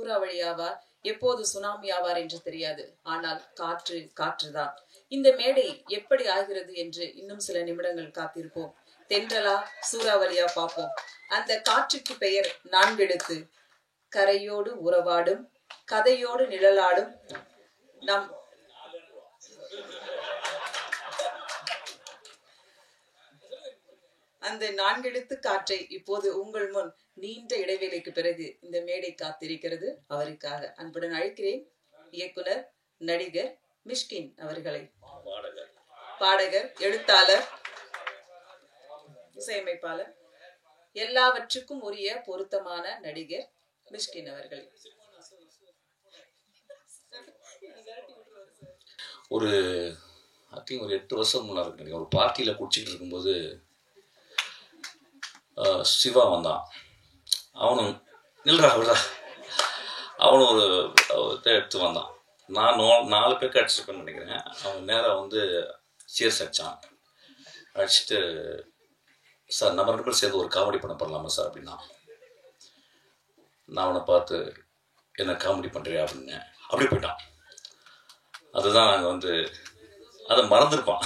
சூறாவளி ஆவார், எப்போது சுனாமி ஆவார் என்று தெரியாது. ஆனால் காற்று காற்றுதான். இந்த மேடை எப்படி ஆகிறது என்று இன்னும் சில நிமிடங்கள் காத்திருப்போம். தென்றலா சூறாவளியா பார்ப்போம். அந்த காற்றுக்கு பெயர் 4 எழுத்து. கரையோடு உறவாடும், கதையோடு நிழலாடும் நம் அந்த 4 எழுத்து காற்றை இப்போது உங்கள் முன் நீண்ட இடைவேளைக்கு பிறகு இந்த மேடை காத்திருக்கிறது. அவருக்காக அன்புடன் அழைக்கிறேன் இயக்குனர், நடிகர் மிஷ்கின் அவர்களை. பாடகர், எழுத்தாளர், இசையமைப்பாளர், எல்லாவற்றுக்கும் உரிய பொருத்தமான நடிகர் மிஷ்கின் அவர்களை. ஒரு 8 வருஷம் முன்னாடி ஒரு பார்ட்டியில் குடிச்சிட்டு இருக்கும்போது சிவா வந்தான். அவனும் நில்றா விடுறா, அவனும் ஒரு எடுத்து வந்தான். நான் 4 பேருக்கு அடிச்சிருப்பேன்னு நினைக்கிறேன். அவன் நேராக வந்து சேர்ஸ் அடித்தான். அடிச்சுட்டு, சார் நம்ம 2 பேரும் சேர்ந்து ஒரு காமெடி பண்ண பண்ணலாமா சார் அப்படின்னா. நான் அவனை பார்த்து என்ன காமெடி பண்ணுறியா அப்படின்னு அப்படி போயிட்டான். அதுதான் நாங்கள் வந்து அதை மறந்துருப்பான்.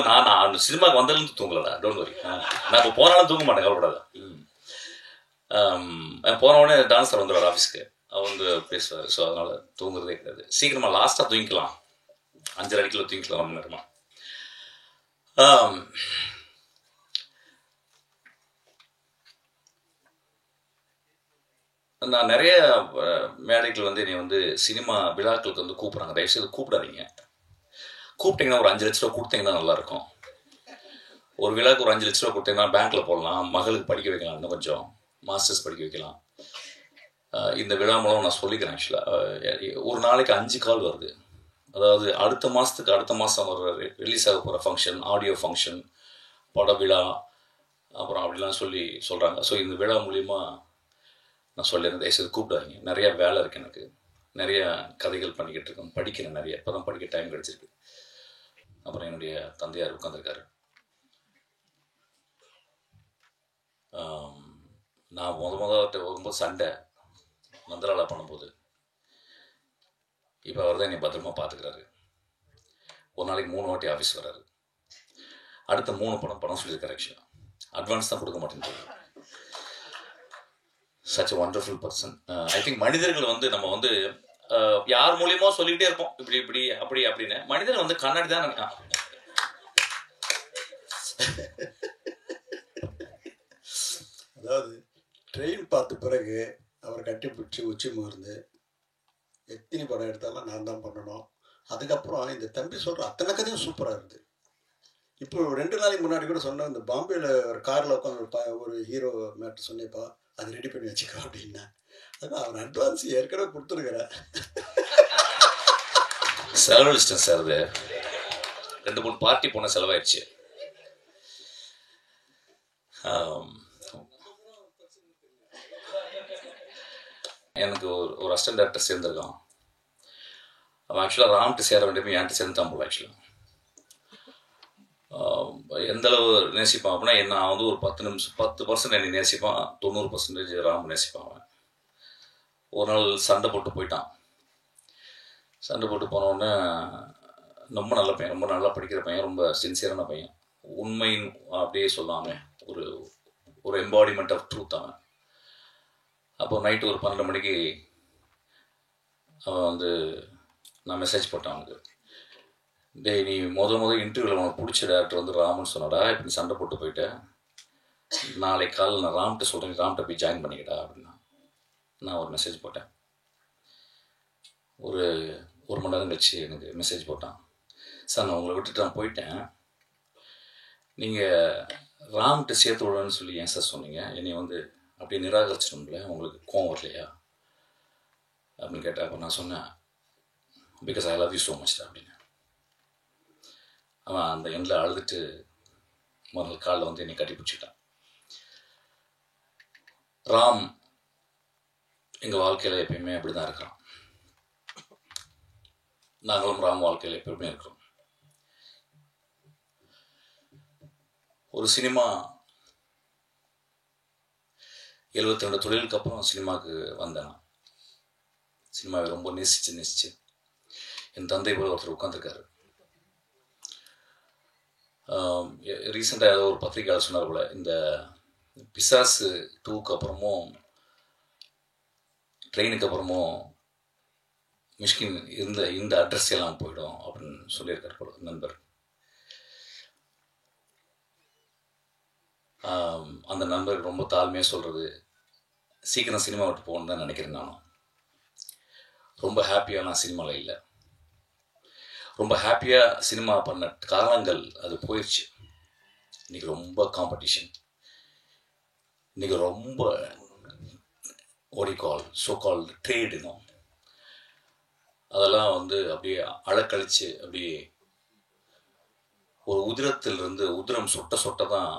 நான் அந்த சினிமாவுக்கு வந்ததுலேருந்து தூங்கலடா, டோன்ட் வரி. நான் இப்போ போனாலும் தூங்க மாட்டேன், கவலைப்படாத. போனவுடனே டான்ஸர் வந்துடுவார் ஆஃபீஸ்க்கு, அவர் வந்து பேசுவார். ஸோ அதனால் தூங்குறதே கிடையாது. சீக்கிரமாக லாஸ்ட்டாக தூங்கிக்கலாம், 5:30 மணிக்குள்ள தூங்கிக்கலாம், 1 மணி நேரமாக. நான் நிறைய மேடைகள் வந்து என்னை வந்து சினிமா விழாக்களுக்கு வந்து கூப்பிட்றாங்க. தயவுசெய்து கூப்பிடாதீங்க. கூப்பிட்டீங்கன்னா ஒரு 5 லட்ச ரூபா கொடுத்தீங்கன்னா நல்லாயிருக்கும். ஒரு விழாவுக்கு ஒரு 5 லட்ச ரூபா கொடுத்தீங்கன்னா பேங்க்கில் போடலாம், மகளுக்கு படிக்க வைக்கலாம், இன்னும் கொஞ்சம் மாஸ்டர்ஸ் படிக்க வைக்கலாம். இந்த விழா மூலம் நான் சொல்லிக்கிறேன். ஆக்சுவலாக ஒரு நாளைக்கு 5 கால் வருது. அதாவது அடுத்த மாதம் ஒரு ரிலீஸ் ஆக போகிற ஃபங்க்ஷன், ஆடியோ ஃபங்க்ஷன், பட விழா, அப்புறம் அப்படிலாம் சொல்கிறாங்க. ஸோ இந்த விழா மூலிமா நான் சொல்லியிருந்தேன், தயவுசெய்து கூப்பிடாதீங்க. நிறையா வேலை இருக்குது எனக்கு, நிறைய கதைகள் பண்ணிக்கிட்டு இருக்கேன், படிக்கிறேன் நிறைய. இப்போ தான் படிக்க டைம் கிடச்சிருக்கு. அப்புறம் என்னுடைய தந்தையார் உட்காந்துருக்காரு. நான் முதல்ல வரும்போது சண்டை மந்திராலா பண்ணும்போது, இப்போ அவர் தான் என்னை பத்திரமா பார்த்துக்கிறாரு. ஒரு நாளைக்கு 3 வாட்டி ஆஃபீஸ் வர்றாரு. அடுத்த 3 படம் சொல்லியிருக்காரு. ஆக்சுவலாக அட்வான்ஸ் தான் கொடுக்க மாட்டேன்னு. such a wonderful person. I think மனிதர்கள் வந்து நம்ம வந்து யார் மூலியமா சொல்லிக்கிட்டே இருப்போம், இப்படி அப்படி அப்படின்னு. மனிதர் வந்து கண்ணாடி தான் நினைக்கான். அதாவது ட்ரெயின் பார்த்த பிறகு அவர் கட்டிப்பிடிச்சி உச்சி முகர்ந்து எத்தனை படம் எடுத்தாலும் நான் தான் பண்ணணும். அதுக்கப்புறம் இந்த தம்பி சொல்கிற அத்தனை கதையும் சூப்பராக இருக்குது. இப்போ 2 நாளைக்கு முன்னாடி கூட சொன்னேன், இந்த பாம்பேயில் ஒரு காரில் உட்காந்து ஒரு ஹீரோ மேட்ரு சொன்னேப்பா, அது ரெடி பண்ணி வச்சுக்கோ அப்படின்னா. அதான் அவர் அட்வான்ஸ் ஏற்கனவே கொடுத்துருக்குறேன். செலவழிச்சிட்டேன் சார். அது 2-3 பார்ட்டி போன செலவாயிடுச்சு. எனக்கு ஒரு அசிஸ்டன்ட் டேரக்டர் சேர்ந்துருக்கான். அவன் ஆக்சுவலாக ராம்கிட்ட சேர வேண்டியப்போ என்கிட்ட சேர்ந்துட்டான் போல. ஆக்சுவலாக எந்தளவு நேசிப்பான் அப்படின்னா, என்ன வந்து ஒரு 10% என்னை நேசிப்பான், 90% ராம் நேசிப்பான். அவன் ஒரு நாள் சண்டை போட்டு போயிட்டான். சண்டை போட்டு போனோடனே, ரொம்ப நல்ல பையன், ரொம்ப நல்லா படிக்கிற பையன், ரொம்ப சின்சியரான பையன், உண்மையின் அப்படியே சொல்லாமல் ஒரு எம்பாடிமெண்ட் ஆஃப் ட்ரூத் அவன். அப்போ நைட்டு ஒரு 12 மணிக்கு அவன் வந்து நான் மெசேஜ் போட்டான் அவனுக்கு. டேய், நீ முதல் இன்டர்வியூவில் உனக்கு பிடிச்ச டேரக்டர் வந்து ராம்னு சொன்னடா, இப்போ நீ சண்டை போட்டு போயிட்டேன், நாளைக்கு காலையில் நான் ராம்கிட்ட சொல்கிறேன், ராம்கிட்ட போய் ஜாயின் பண்ணிக்கிட்டா அப்படின்னா. நான் ஒரு மெசேஜ் போட்டேன். ஒரு மணி நேரம் கழிச்சு எனக்கு மெசேஜ் போட்டான். சார், நான் உங்களை விட்டுட்டு நான் போயிட்டேன், நீங்கள் ராம்கிட்ட சேர்த்து விடணும்னு சொல்லி ஏன் சார் சொன்னீங்க? என்னை வந்து அப்படியே நிராகரிச்சிடும்ல, உங்களுக்கு கோவம் வரலையா அப்படின்னு கேட்டேன். அப்போ நான் சொன்னேன், because I love you so much அப்படின்னு. அவன் அந்த எண்ணில் அழுதுட்டு முதல் காலில் வந்து என்னை கட்டி பிடிச்சிட்டான். ராம் எங்கள் வாழ்க்கையில் எப்பயுமே அப்படி தான் இருக்கிறான். நாங்களும் ராம் வாழ்க்கையில் எப்பயுமே இருக்கிறோம். ஒரு சினிமா 72 தொழிலுக்கு அப்புறம் சினிமாவுக்கு வந்தேன். சினிமாவை ரொம்ப நேசிச்சு என் தந்தை போல ஒருத்தர் உட்காந்துருக்காரு. ரீசெண்டாக ஏதோ ஒரு பத்திரிகையாளர் சொன்னார் போல, இந்த பிசாசு 2க்கு அப்புறமும் ட்ரெயினுக்கு அப்புறமும் மிஷ்கின் இந்த அட்ரஸ் எல்லாம் போயிடும் அப்படின்னு சொல்லியிருக்காரு போல நண்பர். அந்த நண்பர் ரொம்ப தாழ்மையாக சொல்கிறது, சீக்கிரம் சினிமா விட்டு போகணுன்னு தான் நினைக்கிறேன். நானும் ரொம்ப ஹாப்பியாக நான் சினிமாவில் இல்லை. ரொம்ப ஹாப்பியாக சினிமா பண்ண காலங்கள் அது போயிடுச்சு. இன்றைக்கி ரொம்ப காம்படிஷன், இன்றைக்கி ரொம்ப சோ கால் ட்ரேட் இன்னும் அதெல்லாம் வந்து அப்படியே அழக்கழிச்சு அப்படியே ஒரு உதிரத்திலிருந்து உதிரம் சொட்ட தான்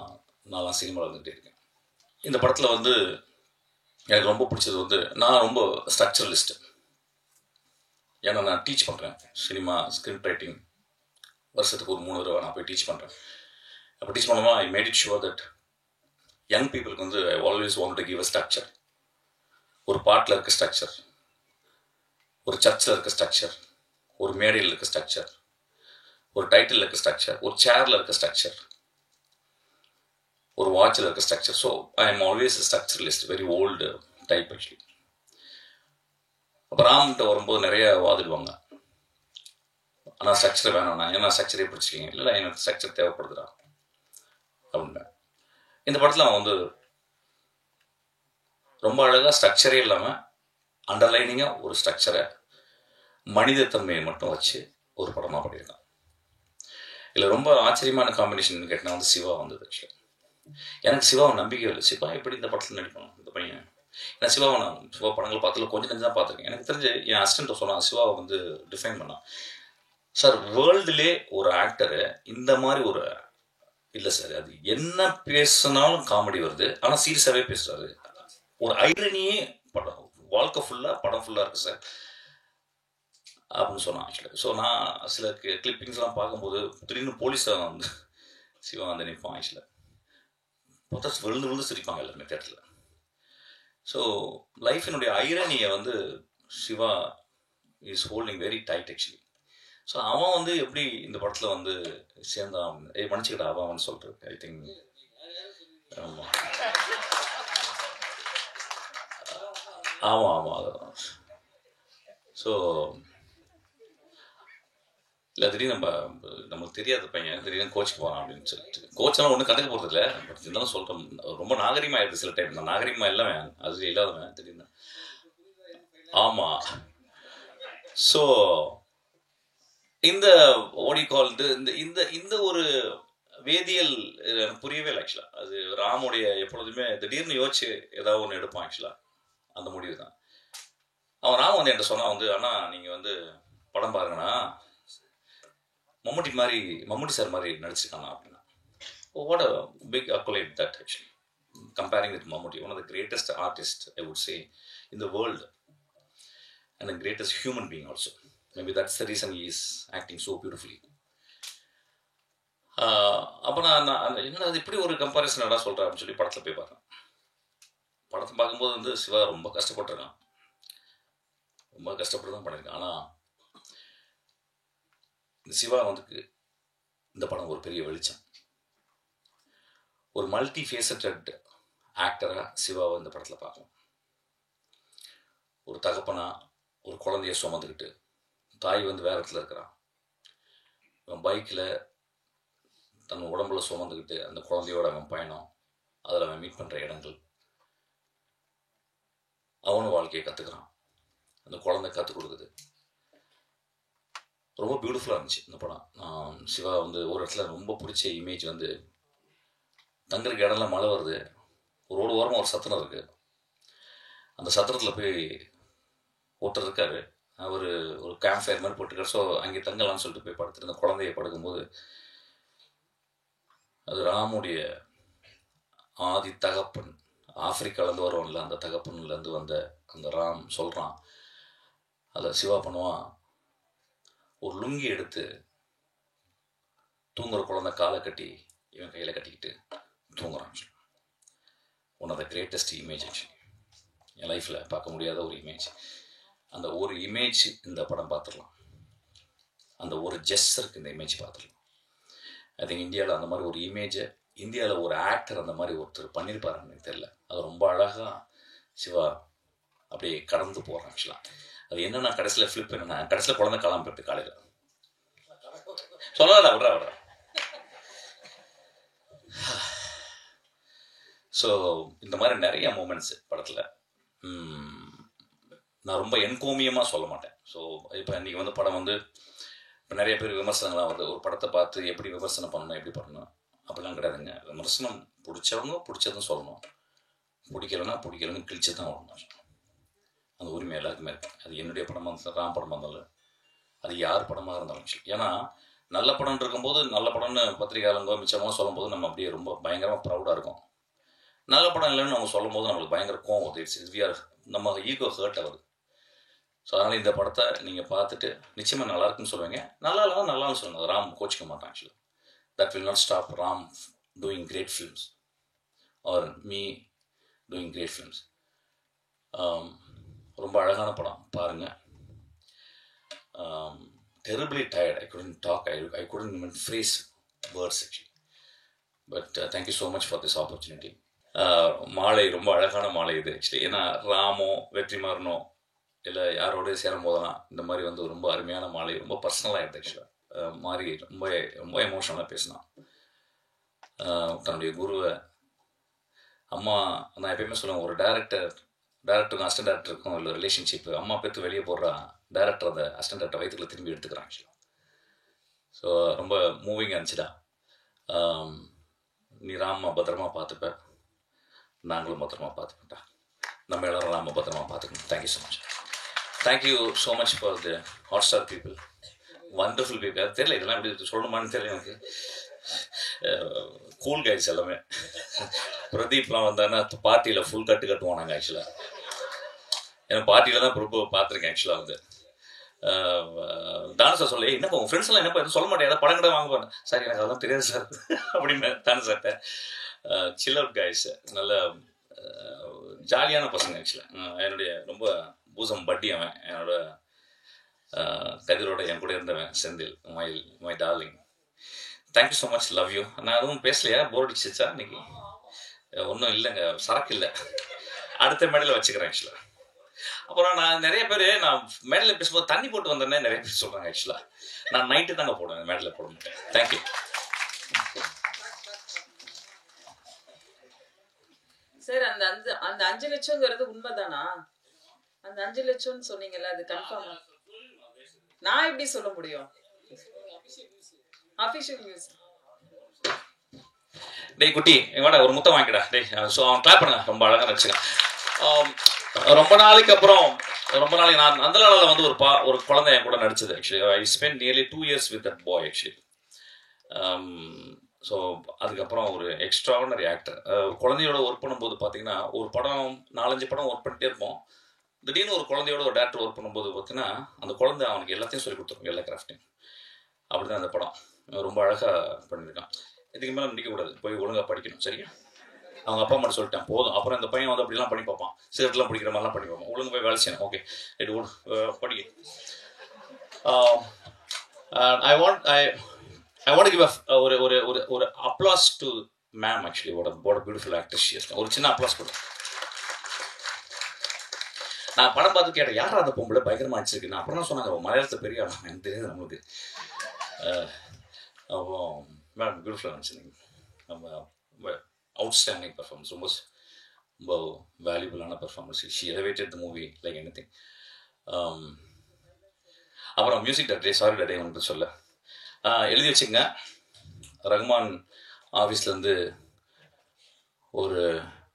நான் சினிமாவில் வந்துகிட்டே இருக்கேன். இந்த படத்தில் வந்து எனக்கு ரொம்ப பிடிச்சது வந்து நான் ரொம்ப ஸ்ட்ரக்சரலிஸ்ட்டு. ஏன்னா நான் டீச் பண்ணுறேன் சினிமா ஸ்கிரிப்ட் ரைட்டிங். வருஷத்துக்கு ஒரு 3 தடவை நான் போய் டீச் பண்ணுறேன். அப்போ டீச் பண்ணுவோம், I made it sure that young பீப்புளுக்கு வந்து I always want to give a structure. ஒரு பாட்டில் இருக்க ஸ்ட்ரக்சர், ஒரு சர்ச்சில் இருக்க ஸ்ட்ரக்சர், ஒரு மேடையில் இருக்க ஸ்ட்ரக்சர், ஒரு டைட்டில் இருக்க ஸ்ட்ரக்சர், ஒரு சேரில் இருக்க ஸ்ட்ரக்சர், ஒரு வாட்சில் இருக்க structure. So I am always structuralist, very old type actually. அப்போ ராம்கிட்ட வரும்போது நிறைய வாதிடுவாங்க, ஆனால் ஸ்ட்ரக்சர் வேணாண்ணா, ஏன்னா ஸ்ட்ரக்சரே பிடிச்சிக்கிங்க. இல்லை எனக்கு ஸ்ட்ரக்சர் தேவைப்படுதுடா அப்படின்னு. இந்த படத்தில் அவன் வந்து ரொம்ப அழகாக ஸ்ட்ரக்சரே இல்லாமல் அண்டர்லைனிங்காக ஒரு ஸ்ட்ரக்சரை மனிதத்தன்மையை மட்டும் வச்சு ஒரு படமாக பண்ணியிருக்கான். இதில் ரொம்ப ஆச்சரியமான காம்பினேஷன் கேட்டால் வந்து சிவா வந்தது. ஆக்சுவலி எனக்கு சிவாவை நம்பிக்கை இல்லை. சிவா எப்படி இந்த படத்தில் நடிக்கணும் இந்த பையன்? ஏன்னா சிவா படங்கள் பார்த்துல கொஞ்சம் தான் பார்த்துருக்கேன். எனக்கு தெரிஞ்சு என் அசிஸ்டன்ட்டை சொன்னான், சிவாவை வந்து டிஃபைன் பண்ணான். சார், வேர்ல்டுலே ஒரு ஆக்டரு இந்த மாதிரி ஒரு இல்லை சார், அது என்ன பேசினாலும் காமெடி வருது, ஆனால் சீரியஸாகவே பேசுகிறாரு, ஒரு ஐரனியே படம் வாழ்க்கை ஃபுல்லாக படம் ஃபுல்லாக இருக்குது சார் அப்படின்னு சொன்னான். ஆக்சுவலி ஸோ நான் சில கிளிப்பிங்ஸ்லாம் பார்க்கும்போது திடீர்னு போலீஸாக வந்து சிவா வந்து நிற்பான். ஆக்சுவலாக பார்த்தா விழுந்து சிரிப்பாங்க எல்லாருமே தேட்டரில். ஸோ லைஃபினுடைய ஐரனியை வந்து Shiva is holding very tight actually. So அவன் வந்து எப்படி இந்த படத்தில் வந்து சேர்ந்தான், மன்னிச்சுக்கிட்ட அவன் சொல்கிறது. ஐ திங்க் ஆமாம் ஆமாம் ஆமாம். ஸோ இல்லை, திடீர்னு நமக்கு தெரியாத பையன் திடீர்னு கோச்சுக்கு போகிறான் அப்படின்னு சொல்லிட்டு, கோச்செல்லாம் ஒன்றும் கண்டுக்க போகிறது இல்லை. பட் இருந்தாலும் சொல்கிறோம், ரொம்ப நாகரிகமாக இருக்குது சில டைம். நான் நாகரிகமாக இல்லாமல் அது இல்லாதவன் திடீர்னு. ஆமாம். ஸோ இந்த ஓடிகால்டு இந்த ஒரு வேதியியல் எனக்கு புரியவே இல்லை ஆக்சுவலாக. அது ராமுடைய எப்பொழுதுமே திடீர்னு யோசிச்சு ஏதாவது ஒன்று எடுப்பான் ஆக்சுவலாக. அந்த முடிவு தான். அவன் ராம் வந்து என்கிட்ட சொன்னான் வந்து, அண்ணா நீங்கள் வந்து படம் பாருங்கண்ணா, மம்முட்டி சார் மாதிரி நடிச்சிருக்கானா அப்படின்னா. What a big accolade that actually, comparing with Mammootty, one of the greatest artists I would say in the world and the greatest human being also. Maybe that's the reason he is acting so beautifully. அப்போ நான் என்ன அது இப்படி ஒரு comparison எல்லாம் சொல்கிறேன் அப்படின்னு சொல்லி படத்தில் போய் பார்க்குறேன். படத்தை பார்க்கும்போது வந்து சிவா ரொம்ப கஷ்டப்பட்டுருக்கான், ரொம்ப கஷ்டப்பட்டு தான் பண்ணியிருக்கான். ஆனால் இந்த சிவா வந்து இந்த படம் ஒரு பெரிய வெளிச்சம். ஒரு மல்டி ஃபேசட்டட் ஆக்டராக சிவாவை இந்த படத்தில் பார்க்கலாம். ஒரு தகப்பனா ஒரு குழந்தைய சுமந்துக்கிட்டு, தாய் வந்து வேற இடத்துல இருக்கிறான், அவன் பைக்கில் தன் உடம்புல சுமந்துக்கிட்டு அந்த குழந்தையோட அவன் பயணம், அதில் அவன் மீட் பண்ணுற இடங்கள், அவனும் வாழ்க்கையை கற்றுக்கிறான், அந்த குழந்தை கற்றுக் கொடுக்குது. ரொம்ப பியூட்டிஃபுல்லாக இருந்துச்சு இந்த படம். சிவா வந்து ஒரு இடத்துல ரொம்ப பிடிச்ச இமேஜ் வந்து, தங்குறதுக்கு இடம்லாம் மழை வருது, ஒரு ரோடு ஓரமாக ஒரு சத்திரம் இருக்குது, அந்த சத்திரத்தில் போய் ஒருத்தர் இருக்காரு, அவர் ஒரு கேம்ப் ஃபயர் மாதிரி போட்டுருக்காரு. ஸோ அங்கே தங்கலாம்னு சொல்லிட்டு போய் படுத்துட்டு அந்த குழந்தைய படுக்கும்போது, அது ராமுடைய ஆதி தகப்பன், ஆப்பிரிக்காலேருந்து வருவான்ல, அந்த தகப்பன்லேருந்து வந்த அந்த ராம் சொல்கிறான். அதை சிவா பண்ணுவான், ஒரு லுங்கி எடுத்து தூங்குற குழந்தை காலை கட்டி இவன் கையில் கட்டிக்கிட்டு கிரேட்டஸ்ட் இமேஜ் ஆக்சுவலி. என் லைஃப்பில் பார்க்க முடியாத ஒரு இமேஜ். அந்த ஒரு இமேஜ் இந்த படம் பார்த்துடலாம். அந்த ஒரு ஜெஸ்டருக்கு இந்த இமேஜ் பார்த்துடலாம். ஐ திங்க் இந்தியாவில் அந்த மாதிரி ஒரு இமேஜை இந்தியாவில் ஒரு ஆக்டர் அந்த மாதிரி ஒருத்தர் பண்ணியிருப்பாருன்னு எனக்கு தெரியல. அது ரொம்ப அழகாக சிவா அப்படியே கடந்து போகிறான் ஆக்சுவலாக. அது என்னென்னா கடைசியில் ஃப்ளிப் என்னென்னா கடைசியில் குழந்தை கிளம்பி போயிட்டு காலையில் சொல்லடா விட்றா. ஸோ இந்த மாதிரி நிறைய மூமெண்ட்ஸு படத்தில் நான் ரொம்ப என்கோமியமாக சொல்ல மாட்டேன். ஸோ இப்போ இன்றைக்கி வந்து படம் வந்து இப்போ நிறைய பேர் விமர்சனங்கள்லாம் வருது. ஒரு படத்தை பார்த்து எப்படி விமர்சனம் பண்ணணும், எப்படி பண்ணணும் அப்படிலாம் கிடையாதுங்க. விமர்சனம் பிடிச்சவங்க பிடிச்சதும் சொல்லணும், பிடிக்கலன்னா பிடிக்கலன்னு கிழிச்சு தான் வரணும். அந்த உரிமை எல்லாருக்குமே இருக்குது. அது என்னுடைய படமாக இருந்தாலும் ராம் படமாக இருந்தாலும் அது யார் படமாக இருந்தாலும். ஏன்னா நல்ல படம் இருக்கும்போது நல்ல படம்னு பத்திரிகையாளங்க மிச்சமாக சொல்லும் போது நம்ம அப்படியே ரொம்ப பயங்கரமாக ப்ரௌடாக இருக்கும். நல்ல படம் இல்லைன்னு அவங்க சொல்லும் போது நம்மளுக்கு பயங்கர கோவம் வருது. நம்ம ஈகோ ஹர்ட் ஆகுது. ஸோ அதனால் இந்த படத்தை நீங்கள் பார்த்துட்டு நிச்சயமாக நல்லா இருக்குன்னு சொல்லுவீங்க. நல்லா இல்லைனா நல்லான்னு சொல்லுங்கள். ராம் கோச்சிக்க மாட்டான் actually. That will not stop Ram doing great films or me doing great films. ரொம்ப அழகான படம் பாருங்கள். Terribly tired. I couldn't talk. I couldn't even phrase words actually. But thank you so much for this opportunity. மாலை ரொம்ப அழகான மாலை இது actually. ஏன்னா ராமோ வெற்றிமாறனோ இல்லை யாரோடய சேரும் போதெல்லாம் இந்த மாதிரி வந்து ரொம்ப அருமையான மாலை. ரொம்ப பர்சனலாக இருக்குது ஆக்சுவலாக. மாதிரி ரொம்ப ரொம்ப எமோஷனலாக பேசினான். தன்னுடைய குருவை அம்மா நான் எப்பயுமே சொல்லுவேன், ஒரு டேரக்டருக்கும் அசிஸ்டன்ட் டேரக்டருக்கும் இல்லை ரிலேஷன்ஷிப்பு. அம்மா பெற்று வெளியே போடுறா, டேரக்டர் அந்த அசிஸ்டன்ட் டேரக்டர் வயிற்றுக்குள்ள திரும்பி எடுத்துக்கிறான் ஆக்சுவலாக. ஸோ ரொம்ப மூவிங்காக இருந்துச்சுடா. நீ ராமா பத்திரமா பார்த்துப்ப, நாங்களும் பத்திரமா பார்த்துப்பேன்டா. நம்ம எல்லாரும் ராமா பத்திரமா பார்த்துக்கணும். Thank you so much. Thank you so much for the Hotstar people, wonderful people. அது தெரியல இதெல்லாம் இப்படி சொல்லணுமான்னு தெரியல எனக்கு. கூல் கைஸ் எல்லாமே. பிரதீப்லாம் வந்தாங்கன்னா பார்ட்டியில் ஃபுல் கட்டுவோம் நாங்கள் ஆக்சுவலாக. ஏன்னா பார்ட்டியில் தான் ரொம்ப பார்த்துருக்கேன் ஆக்சுவலாக. வந்து தானு சார் சொல்ல என்னப்பா உங்கள் ஃப்ரெண்ட்ஸ்லாம் என்னப்பா எதுவும் சொல்ல மாட்டேன், ஏதாவது படம் கடை வாங்க போகிறேன் சார், எனக்கு அதெல்லாம் தெரியாது சார் அப்படின்னு தானு சார்ட்ட. சில் அவுட் கைஸ், நல்ல ஜாலியான பசங்க ஆக்சுவலாக. என்னுடைய ரொம்ப பூசம் பட்டி அவன், என்னோட கதிரோட என் கூட இருந்தவன் Senthil, my darling. Thank you so much, love you. நான் எதுவும் பேசலையா, போர் அடிச்சிச்சா இன்னைக்கு? ஒன்றும் இல்லைங்க, சரக்கு இல்லை, அடுத்த மேடையில் வச்சுக்கிறேன் ஆக்சுவலாக. அப்புறம் நான் நிறைய பேர் நான் மேடையில் பேசும்போது தண்ணி போட்டு வந்தேன்னே நிறைய பேர் சொல்கிறாங்க ஆக்சுவலாக. நான் நைட்டு தாங்க போடுவேன், மேடையில் போட மாட்டேன். Thank you sir. அந்த 5 லட்சங்கிறது உண்மைதானா? அந்த 5 லட்சம்னு சொன்னீங்கல்ல, அது கன்ஃபார்ம்? நான் எப்படி சொல்ல முடியும்? Official news. டேய் குட்டி வாடா ஒரு முத்தம் வாங்கிடா. டேய் ஸோ அவன் கிளாப் பண்ணுங்க, ரொம்ப அழகாக நடிச்சுக்கான். ரொம்ப நாளைக்கு நான் அந்த நாளில் வந்து ஒரு குழந்தை என் கூட நடிச்சது actually. I spend nearly 2 years with that boy actually. So அதுக்கப்புறம் ஒரு எக்ஸ்ட்ராடனரி ஆக்டர். குழந்தையோட ஒர்க் பண்ணும்போது பார்த்தீங்கன்னா ஒரு படம் 4-5 படம் ஒர்க் பண்ணிட்டே இருப்போம். திடீர்னு ஒரு குழந்தையோட ஒரு டேரக்டர் ஒர்க் பண்ணும்போது பார்த்தீங்கன்னா அந்த குழந்தை அவனுக்கு எல்லாத்தையும் சொல்லி கொடுத்துருக்கும், எல்லா கிராஃப்டையும். அப்படி தான் அந்த படம் ரொம்ப அழகாக பண்ணியிருக்கான். இதுக்கு மேலே முடிக்கக்கூடாது, போய் ஒழுங்காக படிக்கணும் சரியா? அவங்க அப்பா அம்மா சொல்லிட்டேன் போதும். அப்புறம் இந்த பையன் வந்து அப்படிலாம் பண்ணி பார்ப்பான், சிகரெட்லாம் பிடிக்கிற மாதிரிலாம் பண்ணி பார்ப்பான். ஒழுங்கு போய் வேலை செய்யணும். ஓகே ரைட், படிக்க. I want to give ஒரு applause to ma'am actually. What a beautiful actress she is. ஒரு சின்ன applause கொடு. நான் படம் பார்த்து கேட்டேன், யாரா அந்த பொம்பளை பயங்கரமா அடிச்சிருக்கு. நான் அப்புறம் தான் சொன்னாங்க மலையாளத்தை பெரிய ஆளும், எனக்கு தெரியாது நம்மளுக்கு. மேடம் பியூட்டிஃபுல்லாக இருந்துச்சு. நம்ம அவுட்ஸ்டாண்டிங் பர்ஃபார்மன்ஸ், ரொம்ப வேல்யூபிளான performance. She elevated the movie like anything. அப்புறம் மியூசிக் டைரக்டர், சாரி டைரக்டர் வந்து சொல்ல எழுதி வச்சுங்க. ரஹ்மான் ஆஃபீஸ்லேருந்து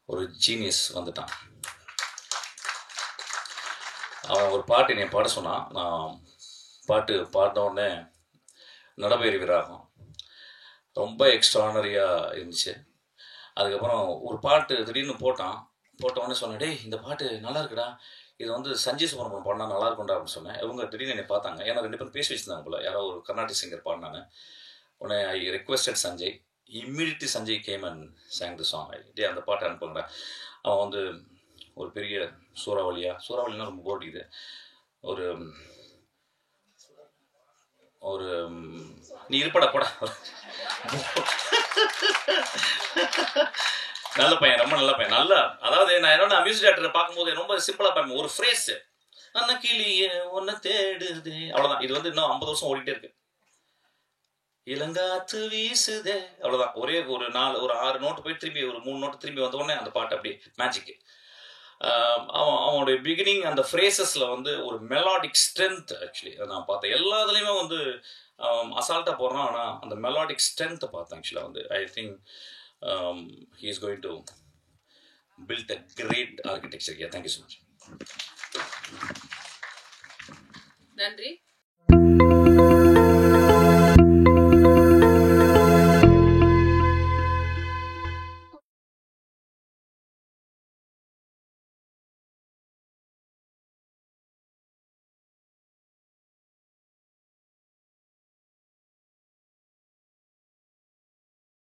ஒரு ஜீனியஸ் வந்துட்டான். அவன் ஒரு பாட்டு என்னை பாட சொன்னான். நான் பாட்டு பாடின உடனே நடபேறி விராகம் ரொம்ப எக்ஸ்ட்ரானரியாக இருந்துச்சு. அதுக்கப்புறம் ஒரு பாட்டு திடீர்னு போட்ட உடனே சொன்னேன், டேய் இந்த பாட்டு நல்லா இருக்குடா, இது வந்து சஞ்சய் சுப்ரமணியம் பாடினா நல்லா இருக்கும்டா அப்படின்னு சொன்னேன். இவங்க திடீர்னு என்னை பார்த்தாங்க, ஏன்னா 2 பேரும் பேசி வச்சுருந்தாங்க போல, யாரோ ஒரு கர்நாடிக் சிங்கர் பாடினாங்க. உடனே I requested Sanjay, immediately Sanjay came and sang the song. டே அந்த பாட்டை அனுப்புங்கடா. அவன் வந்து ஒரு பெரிய சூறாவளினா ரொம்ப போட்டிக்குது. ஒரு ஒரு நீ இருப்படா போடா. நல்ல பையன், ரொம்ப நல்ல பையன். நல்லா, அதாவது நான் என்னோட மியூசிக் டேரக்டரை பார்க்கும்போது ரொம்ப சிம்பிளா பார்ப்பேன். ஒரு ஃப்ரேஸ், அண்ணா கிளியே ஒன்ன தேடுது, அவ்வளவுதான். இது வந்து இன்னும் 50 வருஷம் ஓடிட்டே இருக்கு. இளங்காத்து வீசுதே, அவ்வளவுதான். ஒரே ஒரு 6 நோட்டு போய் திரும்பி ஒரு 3 நோட்டு திரும்பி வந்த உடனே அந்த பாட்டு அப்படியே மேஜிக். அவனுடைய பிகினிங் அந்த ஃப்ரேசஸ்ல வந்து ஒரு மெலாடிக் ஸ்ட்ரென்த். ஆக்சுவலி நான் பார்த்தேன் எல்லா இதுலையுமே வந்து அசால்ட்டா போடுறான். ஆனால் அந்த மெலாடிக் ஸ்ட்ரென்த்தை பார்த்தேன். ஆக்சுவலாக வந்து I think he is going to build a great architecture here. Thank you so much. நன்றி.